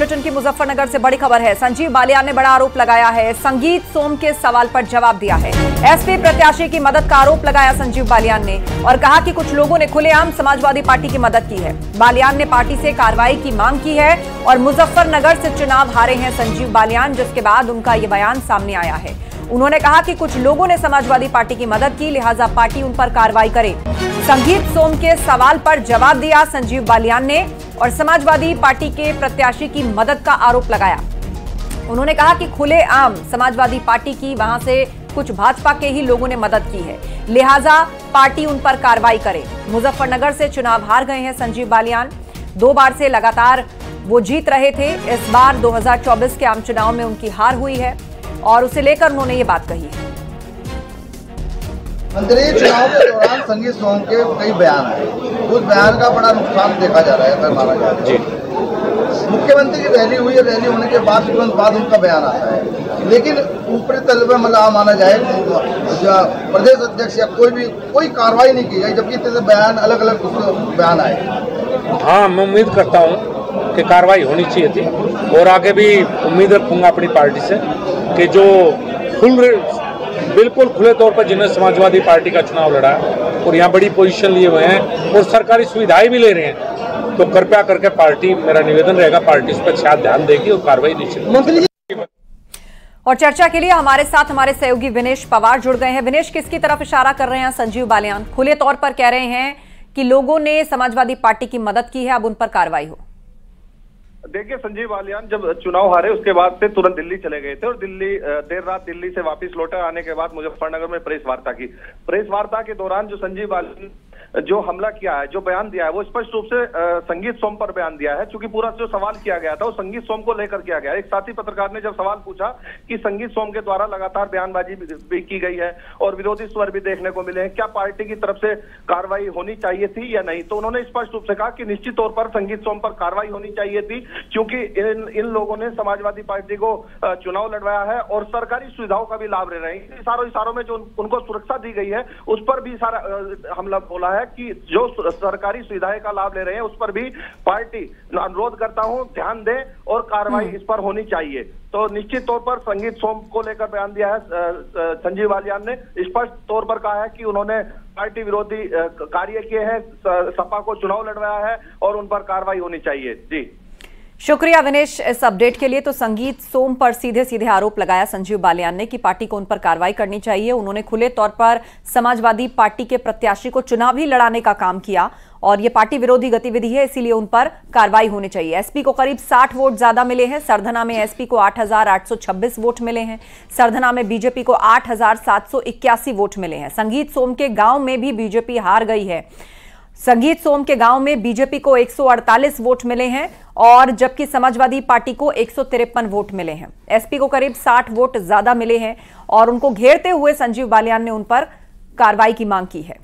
Bulletin की मुजफ्फरनगर से बड़ी खबर है। संजीव बालियान ने बड़ा आरोप लगाया है। संगीत सोम के सवाल पर जवाब दिया है। एसपी प्रत्याशी की मदद का आरोप लगाया संजीव बालियान ने और कहा कि कुछ लोगों ने खुलेआम समाजवादी पार्टी की मदद की है। बालियान ने पार्टी से कार्रवाई की मांग की है और मुजफ्फरनगर से चुनाव हारे हैं संजीव बालियान, जिसके बाद उनका ये बयान सामने आया है। उन्होंने कहा कि कुछ लोगों ने समाजवादी पार्टी की मदद की, लिहाजा पार्टी उन पर कार्रवाई करे। संगीत सोम के सवाल पर जवाब दिया संजीव बालियान ने और समाजवादी पार्टी के प्रत्याशी की मदद का आरोप लगाया। उन्होंने कहा कि खुलेआम समाजवादी पार्टी की वहां से कुछ भाजपा के ही लोगों ने मदद की है, लिहाजा पार्टी उन पर कार्रवाई करे। मुजफ्फरनगर से चुनाव हार गए हैं संजीव बालियान। 2 बार से लगातार वो जीत रहे थे। इस बार 2024 के आम चुनाव में उनकी हार हुई है और उसे लेकर उन्होंने ये बात कही है। मंत्री चुनाव के दौरान संगीत सोम के कई बयान आए, उस बयान का बड़ा नुकसान देखा जा रहा है। अगर माना जाए मुख्यमंत्री की रैली हुई है, रैली होने के बाद तुरंत बाद उनका बयान आता है, लेकिन ऊपरी तल पर मतलब माना जाए प्रदेश अध्यक्ष या कोई कार्रवाई नहीं की गई, जबकि इतने बयान अलग अलग बयान आए। हाँ, मैं उम्मीद करता हूँ कि कार्रवाई होनी चाहिए थी और आगे भी उम्मीद रखूंगा अपनी पार्टी से कि जो बिल्कुल खुले तौर पर जिन्होंने समाजवादी पार्टी का चुनाव लड़ा और यहाँ बड़ी पोजीशन लिए हुए हैं और सरकारी सुविधाएं भी ले रहे हैं, तो कृपया करके पार्टी, मेरा निवेदन रहेगा, पार्टी इस पर शायद ध्यान देगी और कार्रवाई निश्चित। और चर्चा के लिए हमारे साथ हमारे सहयोगी विनेश पवार जुड़ गए हैं। विनेश, किसकी तरफ इशारा कर रहे हैं संजीव बालियान? खुले तौर पर कह रहे हैं कि लोगों ने समाजवादी पार्टी की मदद की है, अब उन पर कार्रवाई हो। देखिए, संजीव बालियान जब चुनाव हारे उसके बाद से तुरंत दिल्ली चले गए थे और देर रात दिल्ली से वापस लौटे। आने के बाद मुजफ्फरनगर में प्रेस वार्ता की। प्रेस वार्ता के दौरान जो संजीव बालियान जो हमला किया है, जो बयान दिया है, वो स्पष्ट रूप से संगीत सोम पर बयान दिया है। क्योंकि पूरा जो सवाल किया गया था वो संगीत सोम को लेकर किया गया। एक साथी पत्रकार ने जब सवाल पूछा कि संगीत सोम के द्वारा लगातार बयानबाजी भी की गई है और विरोधी स्वर भी देखने को मिले हैं, क्या पार्टी की तरफ से कार्रवाई होनी चाहिए थी या नहीं? तो उन्होंने स्पष्ट रूप से कहा कि निश्चित तौर पर संगीत सोम पर कार्रवाई होनी चाहिए थी, क्योंकि इन लोगों ने समाजवादी पार्टी को चुनाव लड़वाया है और सरकारी सुविधाओं का भी लाभ ले रहे हैं। इशारों में जो उनको सुरक्षा दी गई है उस पर भी सारा हमला बोला है कि जो सरकारी सुविधाएं का लाभ ले रहे हैं उस पर भी पार्टी अनुरोध करता हूं ध्यान दें और कार्रवाई इस पर होनी चाहिए। तो निश्चित तौर पर संगीत सोम को लेकर बयान दिया है संजीव बालियान ने। स्पष्ट तौर पर कहा है कि उन्होंने पार्टी विरोधी कार्य किए हैं, सपा को चुनाव लड़वाया है और उन पर कार्रवाई होनी चाहिए। जी, शुक्रिया विनेश इस अपडेट के लिए। तो संगीत सोम पर सीधे सीधे आरोप लगाया संजीव बालियान ने कि पार्टी को उन पर कार्रवाई करनी चाहिए। उन्होंने खुले तौर पर समाजवादी पार्टी के प्रत्याशी को चुनाव ही लड़ाने का काम किया और ये पार्टी विरोधी गतिविधि है, इसीलिए उन पर कार्रवाई होनी चाहिए। एसपी को करीब 60 वोट ज्यादा मिले हैं। सरधना में एसपी को 8,826 वोट मिले हैं। सरधना में बीजेपी को 8,781 वोट मिले हैं। संगीत सोम के गांव में भी बीजेपी हार गई है। संगीत सोम के गांव में बीजेपी को 148 वोट मिले हैं और जबकि समाजवादी पार्टी को 153 वोट मिले हैं। एसपी को करीब 60 वोट ज्यादा मिले हैं और उनको घेरते हुए संजीव बालियान ने उन पर कार्रवाई की मांग की है।